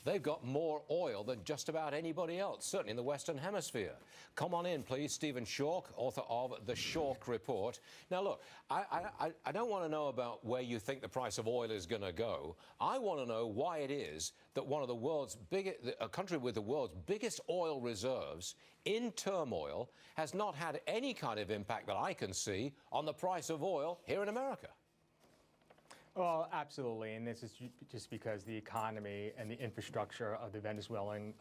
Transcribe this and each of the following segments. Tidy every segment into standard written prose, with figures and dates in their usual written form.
they've got more oil than just about anybody else, certainly in the Western Hemisphere. Come on in, please. Stephen Schork, author of The Schork Report. Now, look, I don't want to know about where you think the price of oil is going to go. I want to know why it is that one of the world's biggest, a country with the world's biggest oil reserves in turmoil has not had any kind of impact that I can see on the price of oil here in America. Well, absolutely, and this is just because the economy and the infrastructure of the Venezuelan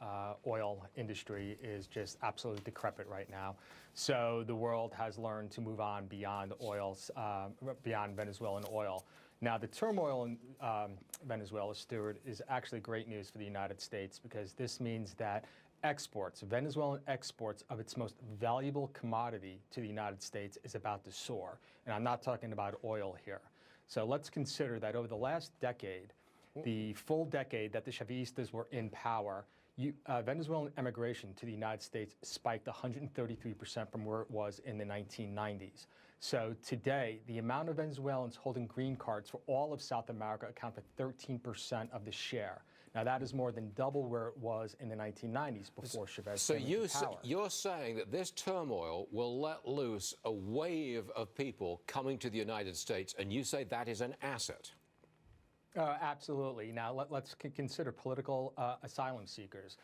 oil industry is just absolutely decrepit right now. So the world has learned to move on beyond beyond Venezuelan oil. Now, the turmoil in Venezuela, Stuart, is actually great news for the United States because this means that Venezuelan exports of its most valuable commodity to the United States is about to soar. And I'm not talking about oil here. So let's consider that over the last decade, the full decade that the Chavistas were in power, Venezuelan immigration to the United States spiked 133% from where it was in the 1990s. So today, the amount of Venezuelans holding green cards for all of South America account for 13% of the share. Now, that is more than double where it was in the 1990s before Chavez came into power. So you're saying that this turmoil will let loose a wave of people coming to the United States, and you say that is an asset? Absolutely. Now, let's consider political asylum seekers.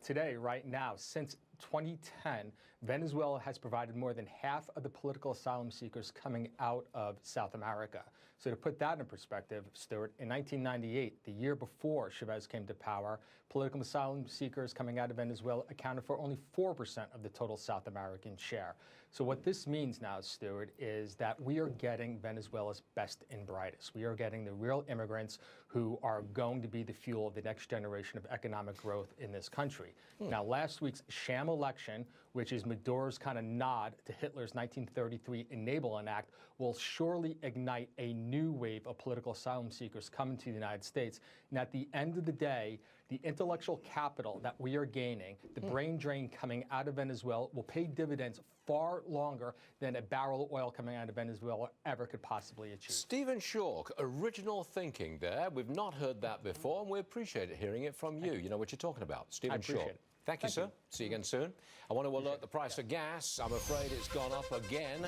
Today, right now, since 2010, Venezuela has provided more than half of the political asylum seekers coming out of South America. So to put that in perspective, Stuart, in 1998, the year before Chavez came to power, political asylum seekers coming out of Venezuela accounted for only 4% of the total South American share. So what this means now, Stuart, is that we are getting Venezuela's best and brightest. We are getting the real immigrants who are going to be the fuel of the next generation of economic growth in this country. Now, last week's sham election, which is Maduro's kind of nod to Hitler's 1933 Enabling Act, will surely ignite a new wave of political asylum seekers coming to the United States. And at the end of the day, the intellectual capital that we are gaining, the brain drain coming out of Venezuela, will pay dividends far longer than a barrel of oil coming out of Venezuela ever could possibly achieve. Stephen Schork, original thinking there. We've not heard that before, and we appreciate hearing it from you. You know what you're talking about. Stephen Schork. Thank you, sir. See you again soon. I want to alert the price of gas. I'm afraid it's gone up again.